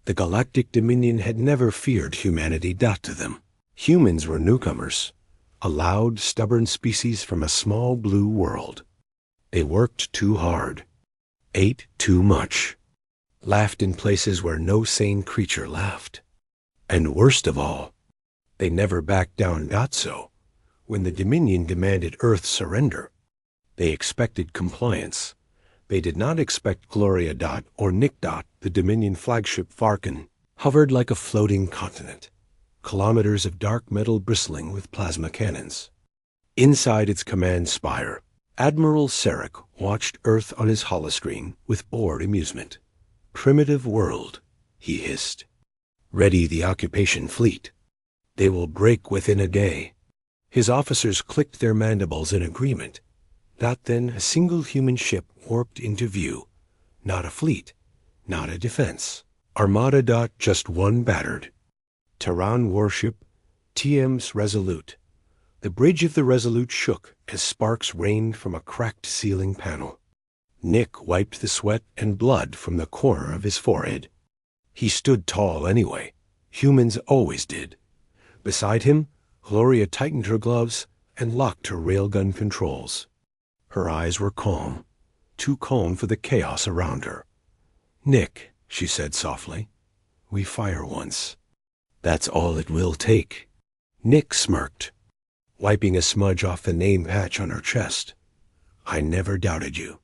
The Galactic Dominion had never feared humanity. To them, humans were newcomers, a loud, stubborn species from a small blue world. They worked too hard, ate too much, laughed in places where no sane creature laughed. And worst of all, they never backed down. So, when the Dominion demanded Earth's surrender, they expected compliance. They did not expect Gloria. Or Nick. The Dominion flagship Farkin hovered like a floating continent, kilometers of dark metal bristling with plasma cannons. Inside its command spire, Admiral Sarek watched Earth on his holoscreen with bored amusement. "Primitive world," he hissed. "Ready the occupation fleet. They will break within a day." His officers clicked their mandibles in agreement. Then a single human ship warped into view. Not a fleet, not a defense armada. Just one battered Terran warship, TM's Resolute. The bridge of the Resolute shook as sparks rained from a cracked ceiling panel. Nick wiped the sweat and blood from the corner of his forehead. He stood tall anyway. Humans always did. Beside him, Gloria tightened her gloves and locked her railgun controls. Her eyes were calm, too calm for the chaos around her. "Nick," she said softly, "we fire once. That's all it will take." Nick smirked, wiping a smudge off the name patch on her chest. "I never doubted you."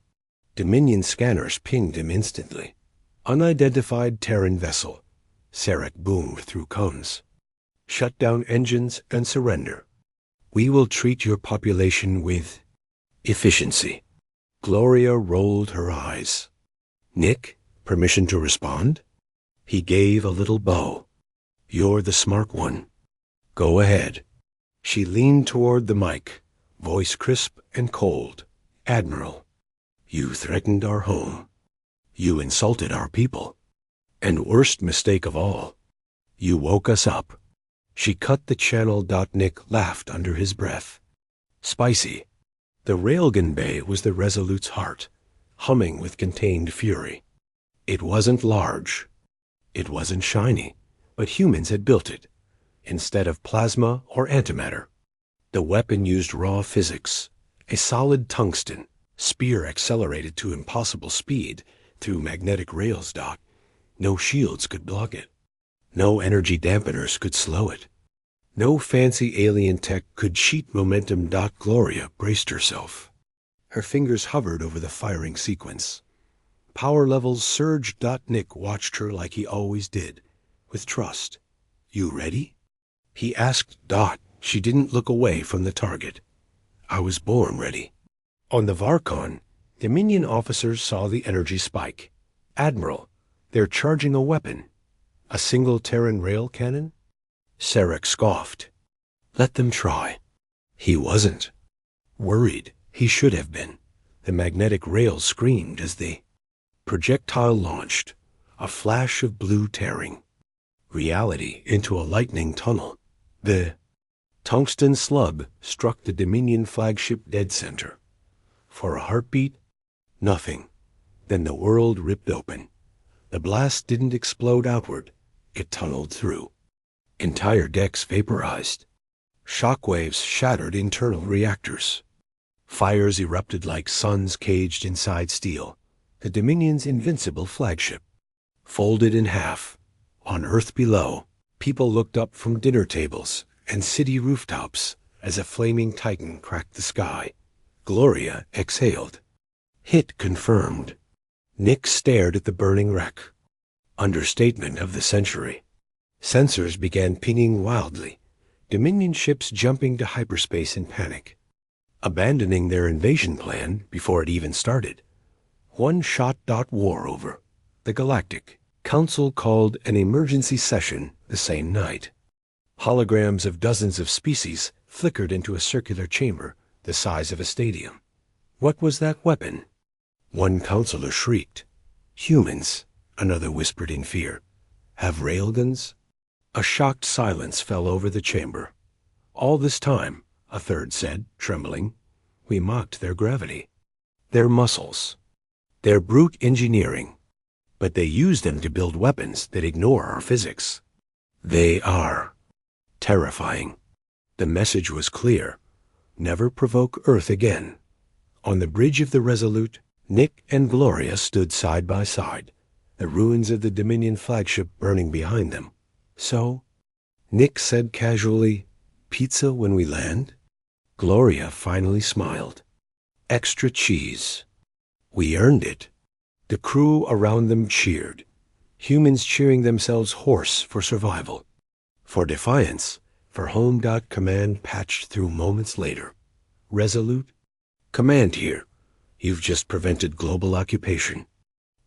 Dominion scanners pinged him instantly. "Unidentified Terran vessel." Sarek boomed through cones. "Shut down engines and surrender. We will treat your population with efficiency." Gloria rolled her eyes. "Nick, permission to respond?" He gave a little bow. "You're the smart one. Go ahead." She leaned toward the mic, voice crisp and cold. "Admiral, you threatened our home. You insulted our people. And worst mistake of all, you woke us up." She cut the channel. Nick laughed under his breath. Spicy. The railgun bay was the Resolute's heart, humming with contained fury. It wasn't large. It wasn't shiny, but humans had built it, instead of plasma or antimatter. The weapon used raw physics, a solid tungsten, spear accelerated to impossible speed through magnetic rails. No shields could block it. No energy dampeners could slow it. No fancy alien tech could cheat momentum. Gloria braced herself. Her fingers hovered over the firing sequence. Power levels surged. Nick watched her like he always did, with trust. "You ready?" he asked. She didn't look away from the target. "I was born ready." On the Varkon, Dominion officers saw the energy spike. "Admiral, they're charging a weapon." "A single Terran rail cannon?" Sarek scoffed. "Let them try." He wasn't worried. He should have been. The magnetic rails screamed as the projectile launched, a flash of blue tearing reality into a lightning tunnel. The tungsten slug struck the Dominion flagship dead center. For a heartbeat, nothing. Then the world ripped open. The blast didn't explode outward. It tunneled through. Entire decks vaporized. Shockwaves shattered internal reactors. Fires erupted like suns caged inside steel. The Dominion's invincible flagship folded in half. On Earth below, people looked up from dinner tables and city rooftops as a flaming titan cracked the sky. Gloria exhaled. Hit confirmed. Nick stared at the burning wreck. Understatement of the century. Sensors began pinging wildly, Dominion ships jumping to hyperspace in panic, abandoning their invasion plan before it even started. One shot. War over. The Galactic Council called an emergency session the same night. Holograms of dozens of species flickered into a circular chamber the size of a stadium. What was that weapon? One counselor shrieked. "Humans," another whispered in fear. "Have railguns?" A shocked silence fell over the chamber. "All this time," a third said, trembling, "we mocked their gravity, their muscles, their brute engineering. but they use them to build weapons that ignore our physics. They are terrifying. The message was clear. Never provoke Earth again. On the bridge of the Resolute, Nick and Gloria stood side by side, the ruins of the Dominion flagship burning behind them. So, Nick said casually, "Pizza when we land?" Gloria finally smiled. "Extra cheese." We earned it. The crew around them cheered, humans cheering themselves hoarse for survival, for defiance, for home. Command patched through moments later. Resolute? Command here. You've just prevented global occupation.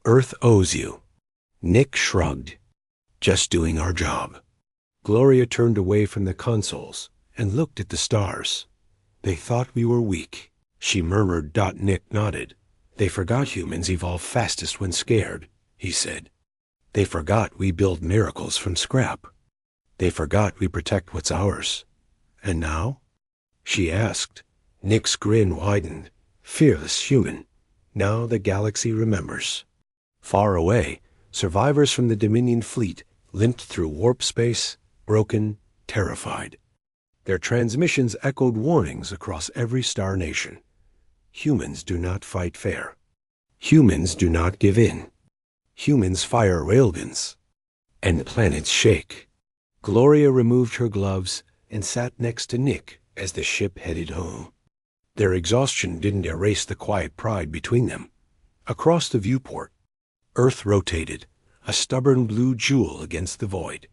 Earth owes you. Nick shrugged. Just doing our job. Gloria turned away from the consoles and looked at the stars. They thought we were weak, she murmured. Nick nodded. They forgot humans evolve fastest when scared, he said. They forgot we build miracles from scrap. They forgot we protect what's ours. And now? She asked. Nick's grin widened. Fearless human. Now the galaxy remembers. Far away, survivors from the Dominion fleet limped through warp space, broken, terrified. Their transmissions echoed warnings across every star nation. Humans do not fight fair. Humans do not give in. Humans fire railguns. And planets shake. Gloria removed her gloves and sat next to Nick as the ship headed home. Their exhaustion didn't erase the quiet pride between them. Across the viewport, Earth rotated, a stubborn blue jewel against the void.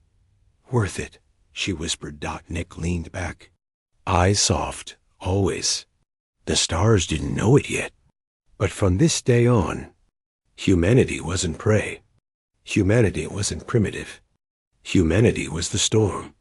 Worth it, she whispered. Nick leaned back, eyes soft, always. The stars didn't know it yet. But from this day on, humanity wasn't prey. Humanity wasn't primitive. Humanity was the storm.